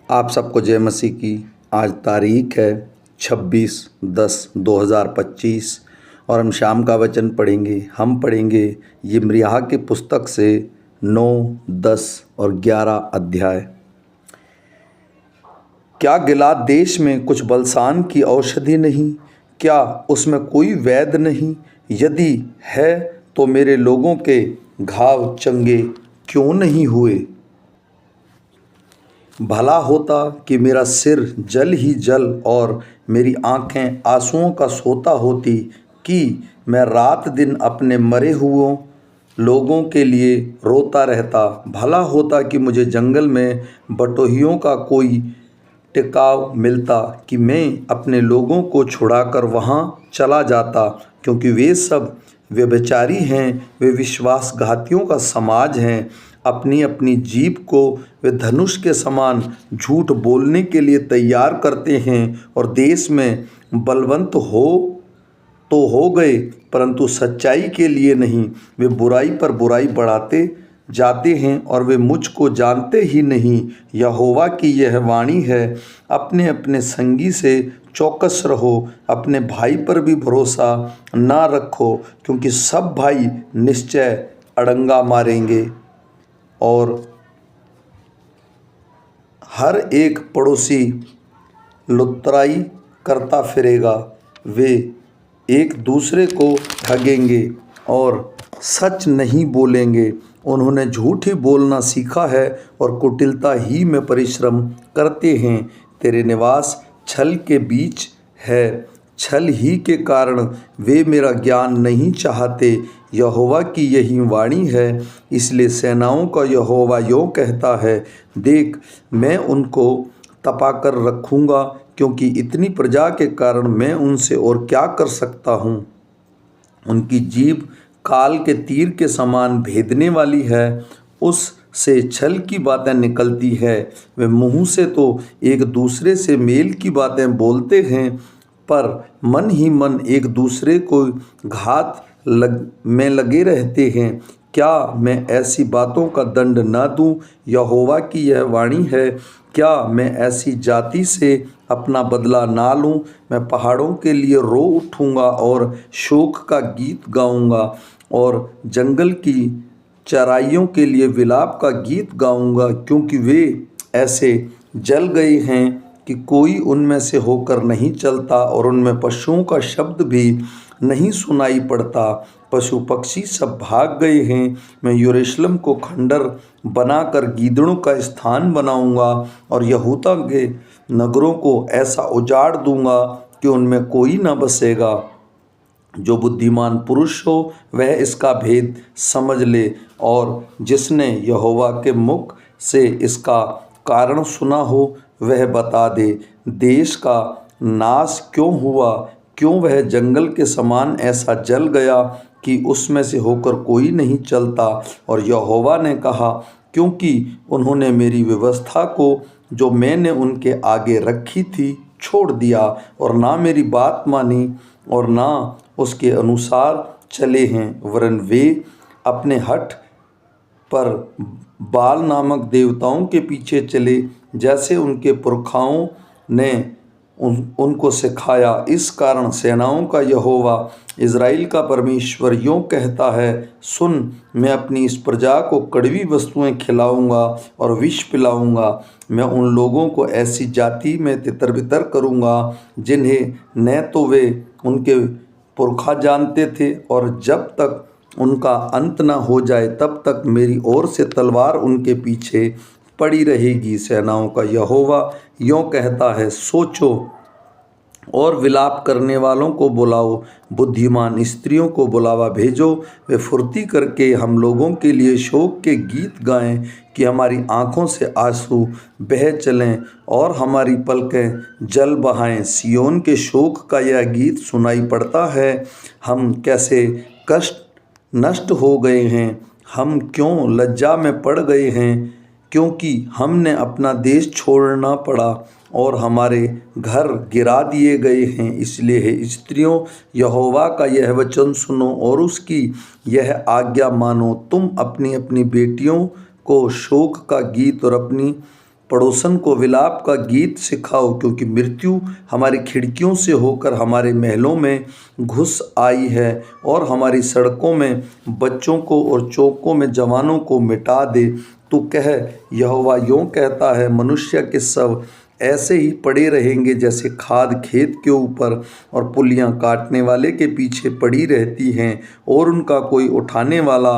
आप सबको जय मसीह की। आज तारीख है 26/10/2025 और हम शाम का वचन पढ़ेंगे। हम पढ़ेंगे यिर्मयाह की पुस्तक से 9, 10 और 11 अध्याय। क्या गिलाद देश में कुछ बलसान की औषधि नहीं? क्या उसमें कोई वैद्य नहीं? यदि है तो मेरे लोगों के घाव चंगे क्यों नहीं हुए? भला होता कि मेरा सिर जल ही जल और मेरी आँखें आंसुओं का सोता होती, कि मैं रात दिन अपने मरे हुओं लोगों के लिए रोता रहता। भला होता कि मुझे जंगल में बटोहियों का कोई टिकाव मिलता, कि मैं अपने लोगों को छुड़ाकर वहाँ चला जाता, क्योंकि वे सब व्यभिचारी हैं, वे विश्वासघातियों का समाज हैं। अपनी अपनी जीभ को वे धनुष के समान झूठ बोलने के लिए तैयार करते हैं, और देश में बलवंत हो गए, परंतु सच्चाई के लिए नहीं। वे बुराई पर बुराई बढ़ाते जाते हैं और वे मुझ को जानते ही नहीं। यहोवा की यह वाणी है, अपने अपने संगी से चौकस रहो, अपने भाई पर भी भरोसा ना रखो, क्योंकि सब भाई निश्चय अड़ंगा मारेंगे और हर एक पड़ोसी लुतराई करता फिरेगा। वे एक दूसरे को ठगेंगे और सच नहीं बोलेंगे। उन्होंने झूठ ही बोलना सीखा है और कुटिलता ही में परिश्रम करते हैं। तेरे निवास छल के बीच है, छल ही के कारण वे मेरा ज्ञान नहीं चाहते। यहोवा की यही वाणी है, इसलिए सेनाओं का यहोवा यों कहता है, देख मैं उनको तपाकर रखूँगा, क्योंकि इतनी प्रजा के कारण मैं उनसे और क्या कर सकता हूँ। उनकी जीभ काल के तीर के समान भेदने वाली है, उससे छल की बातें निकलती है। वे मुँह से तो एक दूसरे से मेल की बातें बोलते हैं, पर मन ही मन एक दूसरे को घात में लगे रहते हैं। क्या मैं ऐसी बातों का दंड न दूं? यहोवा की यह वाणी है, क्या मैं ऐसी जाति से अपना बदला ना लूं? मैं पहाड़ों के लिए रो उठूंगा और शोक का गीत गाऊंगा, और जंगल की चराइयों के लिए विलाप का गीत गाऊंगा, क्योंकि वे ऐसे जल गए हैं कि कोई उनमें से होकर नहीं चलता, और उनमें पशुओं का शब्द भी नहीं सुनाई पड़ता। पशु पक्षी सब भाग गए हैं। मैं यरूशलेम को खंडर बनाकर गीदड़ों का स्थान बनाऊंगा, और यहूदा के नगरों को ऐसा उजाड़ दूंगा कि उनमें कोई न बसेगा। जो बुद्धिमान पुरुष हो वह इसका भेद समझ ले, और जिसने यहोवा के मुख से इसका कारण सुना हो वह बता दे। देश का नाश क्यों हुआ? क्यों वह जंगल के समान ऐसा जल गया कि उसमें से होकर कोई नहीं चलता? और यहोवा ने कहा, क्योंकि उन्होंने मेरी व्यवस्था को जो मैंने उनके आगे रखी थी छोड़ दिया, और ना मेरी बात मानी और ना उसके अनुसार चले हैं, वरन वे अपने हठ पर बाल नामक देवताओं के पीछे चले, जैसे उनके पुरखाओं ने उनको सिखाया। इस कारण सेनाओं का यहोवा इज़राइल का परमेश्वर यों कहता है, सुन, मैं अपनी इस प्रजा को कड़वी वस्तुएं खिलाऊंगा और विष पिलाऊंगा। मैं उन लोगों को ऐसी जाति में तितर बितर करूँगा जिन्हें न तो वे उनके पुरखा जानते थे, और जब तक उनका अंत न हो जाए तब तक मेरी ओर से तलवार उनके पीछे पड़ी रहेगी। सेनाओं का यहोवा यों कहता है, सोचो और विलाप करने वालों को बुलाओ, बुद्धिमान स्त्रियों को बुलावा भेजो। वे फुर्ती करके हम लोगों के लिए शोक के गीत गाएं, कि हमारी आँखों से आंसू बह चलें और हमारी पलकें जल बहाएं। सियोन के शोक का यह गीत सुनाई पड़ता है, हम कैसे नष्ट हो गए हैं, हम क्यों लज्जा में पड़ गए हैं, क्योंकि हमने अपना देश छोड़ना पड़ा और हमारे घर गिरा दिए गए हैं। इसलिए हे स्त्रियों, यहोवा का यह वचन सुनो और उसकी यह आज्ञा मानो। तुम अपनी अपनी बेटियों को शोक का गीत और अपनी पड़ोसन को विलाप का गीत सिखाओ, क्योंकि मृत्यु हमारी खिड़कियों से होकर हमारे महलों में घुस आई है और हमारी सड़कों में बच्चों को और चौकों में जवानों को मिटा दे। तू कह, यहोवा यूँ कहता है, मनुष्य के शव ऐसे ही पड़े रहेंगे जैसे खाद खेत के ऊपर और पुलियाँ काटने वाले के पीछे पड़ी रहती हैं और उनका कोई उठाने वाला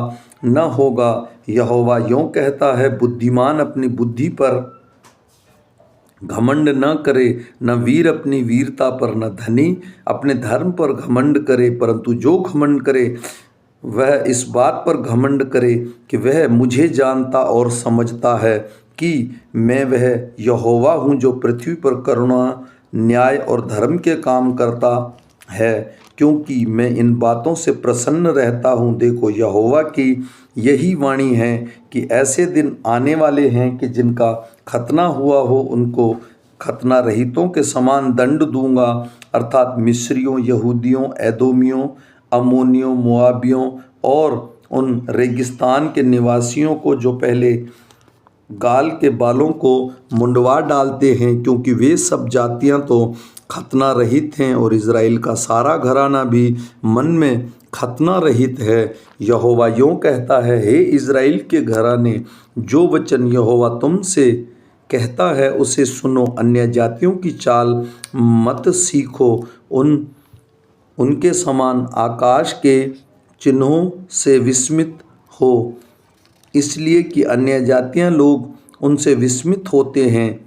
न होगा। यहोवा यूँ कहता है, बुद्धिमान अपनी बुद्धि पर घमंड न करे, न वीर अपनी वीरता पर, न धनी अपने धर्म पर घमंड करे, परंतु जो घमंड करे वह इस बात पर घमंड करे कि वह मुझे जानता और समझता है कि मैं वह यहोवा हूँ जो पृथ्वी पर करुणा, न्याय और धर्म के काम करता है, क्योंकि मैं इन बातों से प्रसन्न रहता हूँ। देखो, यहोवा की यही वाणी है कि ऐसे दिन आने वाले हैं कि जिनका खतना हुआ हो उनको खतना रहितों के समान दंड दूंगा, अर्थात मिस्रियों, यहूदियों, एदोमियों, अम्मोनियों, मोआबियों और उन रेगिस्तान के निवासियों को जो पहले गाल के बालों को मुंडवा डालते हैं, क्योंकि वे सब जातियां तो खतना रहित हैं और इज़राइल का सारा घराना भी मन में खतना रहित है। यहोवा यूँ कहता है, हे इज़राइल के घराने, जो वचन यहोवा तुमसे कहता है उसे सुनो। अन्य जातियों की चाल मत सीखो, उनके समान आकाश के चिन्हों से विस्मित हो, इसलिए कि अन्य जातियां लोग उनसे विस्मित होते हैं,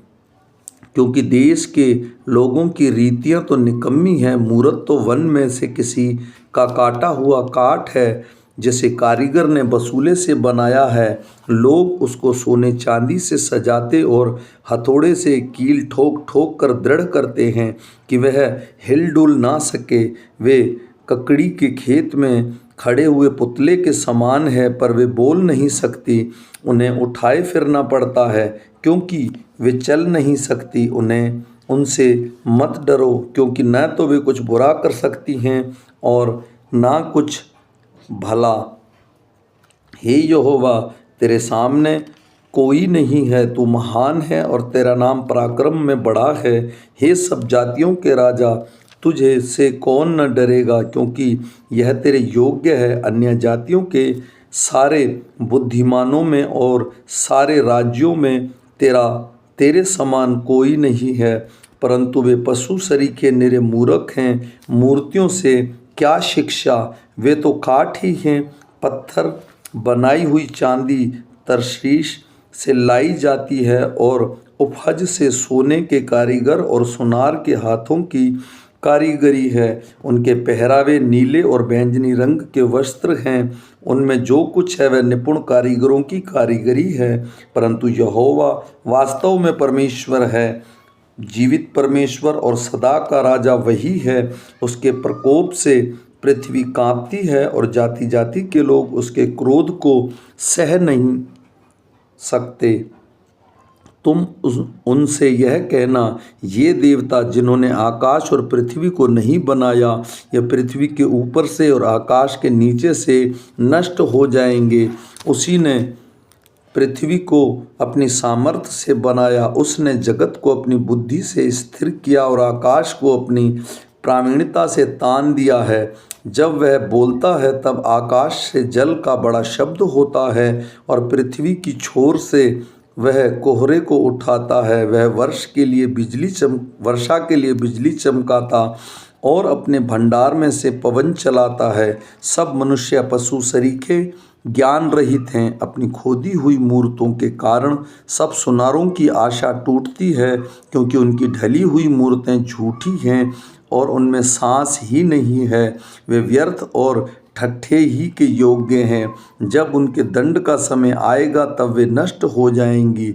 क्योंकि देश के लोगों की रीतियां तो निकम्मी हैं। मूरत तो वन में से किसी का काटा हुआ काठ है, जिसे कारीगर ने वसूले से बनाया है। लोग उसको सोने चांदी से सजाते और हथौड़े से कील ठोक ठोक कर दृढ़ करते हैं कि वह हिल डुल ना सके। वे ककड़ी के खेत में खड़े हुए पुतले के समान है, पर वे बोल नहीं सकती। उन्हें उठाए फिरना पड़ता है, क्योंकि वे चल नहीं सकती। उनसे मत डरो, क्योंकि न तो वे कुछ बुरा कर सकती हैं और ना कुछ भला। हे यहोवा, तेरे सामने कोई नहीं है, तू महान है और तेरा नाम पराक्रम में बड़ा है। हे सब जातियों के राजा, तुझे से कौन न डरेगा, क्योंकि यह तेरे योग्य है। अन्य जातियों के सारे बुद्धिमानों में और सारे राज्यों में तेरे समान कोई नहीं है, परंतु वे पशु सरीखे निरे मूर्ख हैं। मूर्तियों से क्या शिक्षा, वे तो काठ ही हैं। पत्थर बनाई हुई चांदी तरशीश से लाई जाती है और उपहज से सोने के कारीगर और सुनार के हाथों की कारीगरी है। उनके पहरावे नीले और बैंगनी रंग के वस्त्र हैं। उनमें जो कुछ है वह निपुण कारीगरों की कारीगरी है, परंतु यहोवा वास्तव में परमेश्वर है, जीवित परमेश्वर और सदा का राजा वही है। उसके प्रकोप से पृथ्वी कांपती है और जाति जाति के लोग उसके क्रोध को सह नहीं सकते। तुम उनसे यह कहना, ये देवता जिन्होंने आकाश और पृथ्वी को नहीं बनाया, यह पृथ्वी के ऊपर से और आकाश के नीचे से नष्ट हो जाएंगे। उसी ने पृथ्वी को अपनी सामर्थ्य से बनाया, उसने जगत को अपनी बुद्धि से स्थिर किया और आकाश को अपनी प्रावीण्यता से तान दिया है। जब वह बोलता है तब आकाश से जल का बड़ा शब्द होता है और पृथ्वी की छोर से वह कोहरे को उठाता है। वह वर्षा के लिए बिजली चमकाता और अपने भंडार में से पवन चलाता है। सब मनुष्य पशु सरीखे ज्ञान रहित हैं। अपनी खोदी हुई मूर्तों के कारण सब सुनारों की आशा टूटती है, क्योंकि उनकी ढली हुई मूर्तें झूठी हैं और उनमें सांस ही नहीं है। वे व्यर्थ और ठट्ठे ही के योग्य हैं। जब उनके दंड का समय आएगा तब वे नष्ट हो जाएंगी,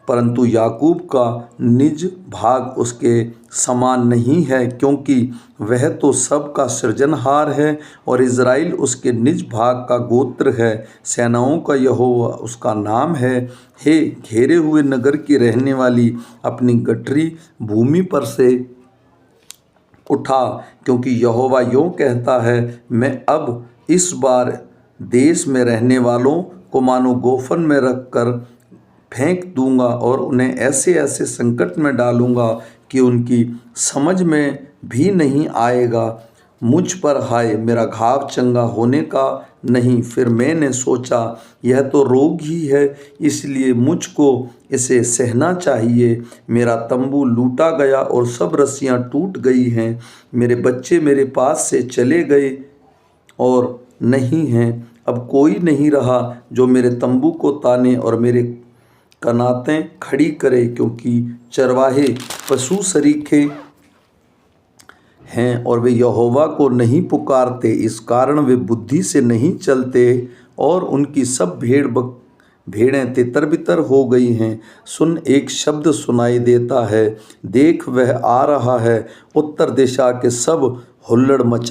परंतु याकूब का निज भाग उसके समान नहीं है, क्योंकि वह तो सब का सृजनहार है और इज़राइल उसके निज भाग का गोत्र है। सेनाओं का यहोवा उसका नाम है। हे घेरे हुए नगर की रहने वाली, अपनी गठरी भूमि पर से उठा, क्योंकि यहोवा यूँ कहता है, मैं अब इस बार देश में रहने वालों को मानो गोफन में रखकर फेंक दूंगा और उन्हें ऐसे ऐसे संकट में डालूंगा कि उनकी समझ में भी नहीं आएगा। मुझ पर हाय, मेरा घाव चंगा होने का नहीं। फिर मैंने सोचा, यह तो रोग ही है, इसलिए मुझको इसे सहना चाहिए। मेरा तंबू लूटा गया और सब रस्सियां टूट गई हैं। मेरे बच्चे मेरे पास से चले गए और नहीं हैं। अब कोई नहीं रहा जो मेरे तंबू को ताने और मेरे कनातें खड़ी करे, क्योंकि चरवाहे पशु सरीखे हैं और वे यहोवा को नहीं पुकारते। इस कारण वे बुद्धि से नहीं चलते और उनकी सब भेड़ें तितर-बितर हो गई हैं। सुन, एक शब्द सुनाई देता है, देख वह आ रहा है। उत्तर दिशा के सब हुल्लड़ मच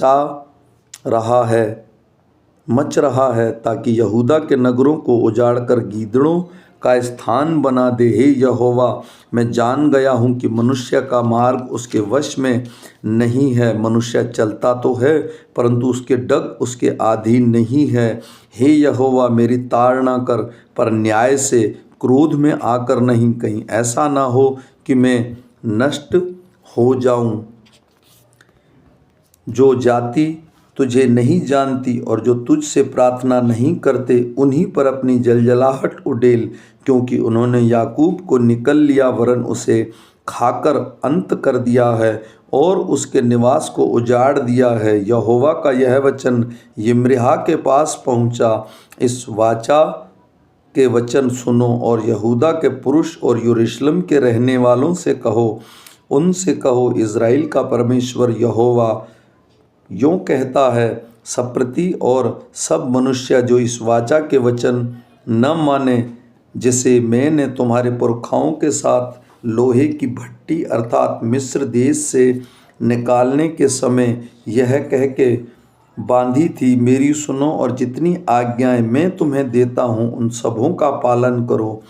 रहा है ताकि यहूदा के नगरों को उजाड़कर गीदड़ों का स्थान बना दे। हे यहोवा, मैं जान गया हूँ कि मनुष्य का मार्ग उसके वश में नहीं है। मनुष्य चलता तो है, परंतु उसके डग उसके अधीन नहीं है। हे यहोवा, मेरी ताड़ना कर, पर न्याय से क्रोध में आकर नहीं। कहीं ऐसा ना हो कि मैं नष्ट हो जाऊं। जो जाति तुझे नहीं जानती और जो तुझसे प्रार्थना नहीं करते, उन्हीं पर अपनी जलजलाहट उड़ेल, क्योंकि उन्होंने याकूब को निकल लिया वरन उसे खाकर अंत कर दिया है और उसके निवास को उजाड़ दिया है। यहोवा का यह वचन यिम्रिय्याह के पास पहुंचा, इस वाचा के वचन सुनो और यहूदा के पुरुष और यरूशलेम के रहने वालों से कहो, उनसे कहो, इज़राइल का परमेश्वर यहोवा यूँ कहता है, सप्रति और सब मनुष्य जो इस वाचा के वचन न माने, जिसे मैंने तुम्हारे पुरखाओं के साथ लोहे की भट्टी अर्थात मिस्र देश से निकालने के समय यह कह के बांधी थी, मेरी सुनो और जितनी आज्ञाएं मैं तुम्हें देता हूँ उन सबों का पालन करो।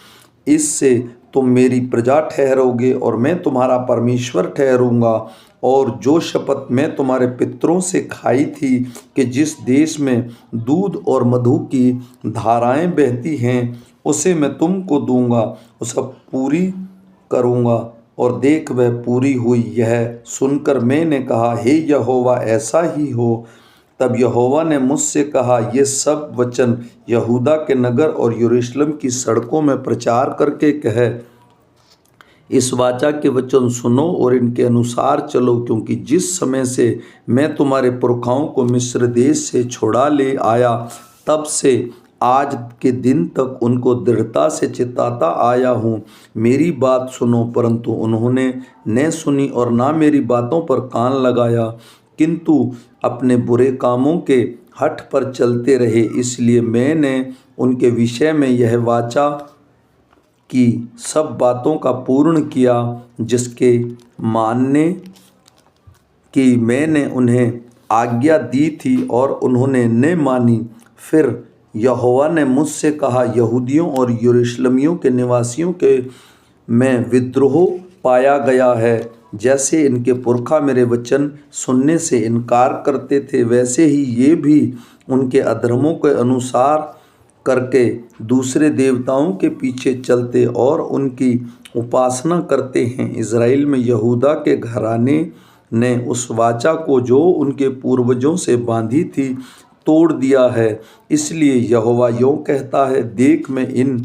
इससे तुम मेरी प्रजा ठहरोगे और मैं तुम्हारा परमेश्वर ठहरूंगा। और जो शपथ मैं तुम्हारे पितरों से खाई थी कि जिस देश में दूध और मधु की धाराएं बहती हैं, उसे मैं तुमको दूंगा, वो सब पूरी करूंगा। और देख, वह पूरी हुई। यह सुनकर मैंने कहा, हे यहोवा, ऐसा ही हो। तब यहोवा ने मुझसे कहा, ये सब वचन यहूदा के नगर और यरूशलेम की सड़कों में प्रचार करके कह, इस वाचा के वचन सुनो और इनके अनुसार चलो, क्योंकि जिस समय से मैं तुम्हारे पुरखाओं को मिस्र देश से छुड़ा ले आया, तब से आज के दिन तक उनको दृढ़ता से चिताता आया हूँ। मेरी बात सुनो। परंतु उन्होंने न सुनी और ना मेरी बातों पर कान लगाया, किंतु अपने बुरे कामों के हठ पर चलते रहे। इसलिए मैंने उनके विषय में यह वाचा की सब बातों का पूर्ण किया, जिसके मानने की मैंने उन्हें आज्ञा दी थी और उन्होंने न मानी। फिर यहोवा ने मुझसे कहा, यहूदियों और यरूशलेमियों के निवासियों के में विद्रोह पाया गया है। जैसे इनके पुरखा मेरे वचन सुनने से इनकार करते थे, वैसे ही ये भी उनके अधर्मों के अनुसार करके दूसरे देवताओं के पीछे चलते और उनकी उपासना करते हैं। इज़राइल में यहूदा के घराने ने उस वाचा को जो उनके पूर्वजों से बांधी थी तोड़ दिया है। इसलिए यहोवा यूँ कहता है, देख, मैं इन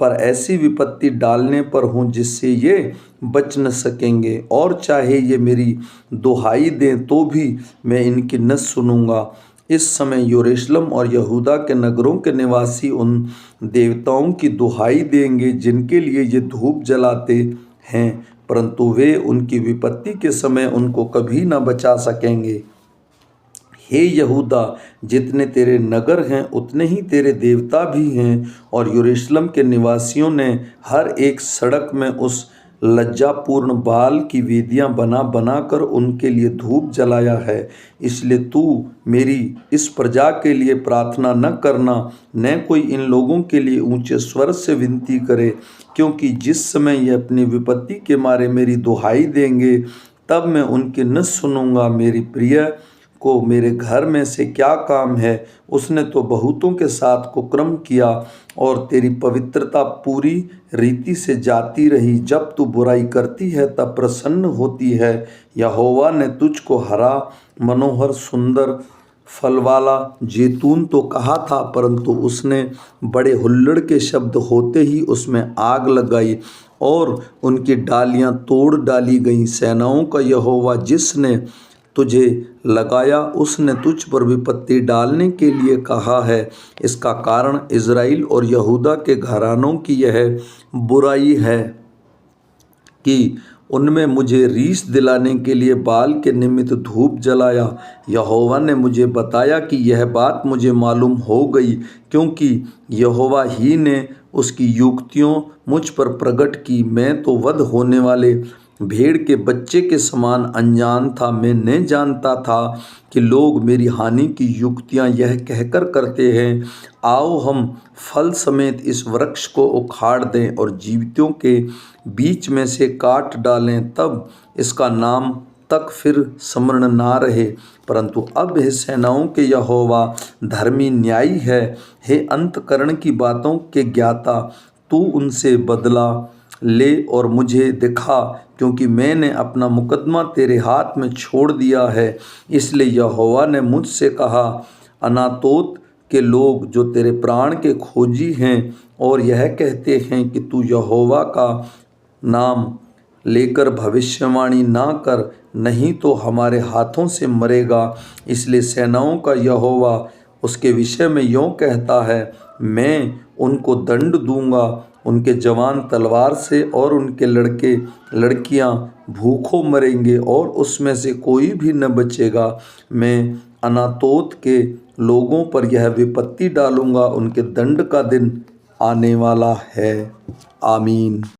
पर ऐसी विपत्ति डालने पर हूँ जिससे ये बच न सकेंगे, और चाहे ये मेरी दुहाई दें तो भी मैं इनकी न सुनूंगा। इस समय यरूशलेम और यहूदा के नगरों के निवासी उन देवताओं की दुहाई देंगे जिनके लिए ये धूप जलाते हैं, परंतु वे उनकी विपत्ति के समय उनको कभी न बचा सकेंगे। हे यहूदा, जितने तेरे नगर हैं उतने ही तेरे देवता भी हैं, और यरूशलेम के निवासियों ने हर एक सड़क में उस लज्जापूर्ण बाल की वेदियां बना बना कर उनके लिए धूप जलाया है। इसलिए तू मेरी इस प्रजा के लिए प्रार्थना न करना, न कोई इन लोगों के लिए ऊंचे स्वर से विनती करे, क्योंकि जिस समय ये अपनी विपत्ति के मारे मेरी दुहाई देंगे, तब मैं उनकी न सुनूंगा। मेरी प्रिय, को मेरे घर में से क्या काम है? उसने तो बहुतों के साथ कुकर्म किया और तेरी पवित्रता पूरी रीति से जाती रही। जब तू बुराई करती है तब प्रसन्न होती है। यहोवा ने तुझको हरा, मनोहर, सुंदर फल वाला जैतून तो कहा था, परंतु उसने बड़े हुल्लड़ के शब्द होते ही उसमें आग लगाई और उनकी डालियां तोड़ डाली गईं। सेनाओं का यहोवा जिसने तुझे लगाया, उसने तुझ पर विपत्ति डालने के लिए कहा है। इसका कारण इज़राइल और यहूदा के घरानों की यह बुराई है कि उनमें मुझे रीस दिलाने के लिए बाल के निमित्त धूप जलाया। यहोवा ने मुझे बताया कि यह बात मुझे मालूम हो गई, क्योंकि यहोवा ही ने उसकी युक्तियों मुझ पर प्रकट की। मैं तो वध होने वाले भेड़ के बच्चे के समान अनजान था। मैं नहीं जानता था कि लोग मेरी हानि की युक्तियां यह कहकर करते हैं, आओ हम फल समेत इस वृक्ष को उखाड़ दें और जीवितों के बीच में से काट डालें, तब इसका नाम तक फिर स्मरण ना रहे। परंतु अब हे सेनाओं के यहोवा धर्मी न्यायी है। हे अंतकरण की बातों के ज्ञाता, तू उनसे बदला ले और मुझे दिखा, क्योंकि मैंने अपना मुकदमा तेरे हाथ में छोड़ दिया है। इसलिए यहोवा ने मुझसे कहा, अनातोत के लोग जो तेरे प्राण के खोजी हैं और यह कहते हैं कि तू यहोवा का नाम लेकर भविष्यवाणी ना कर, नहीं तो हमारे हाथों से मरेगा। इसलिए सेनाओं का यहोवा उसके विषय में यों कहता है, मैं उनको दंड दूंगा, उनके जवान तलवार से और उनके लड़के लड़कियां भूखों मरेंगे और उसमें से कोई भी न बचेगा। मैं अनातोत के लोगों पर यह विपत्ति डालूंगा, उनके दंड का दिन आने वाला है। आमीन।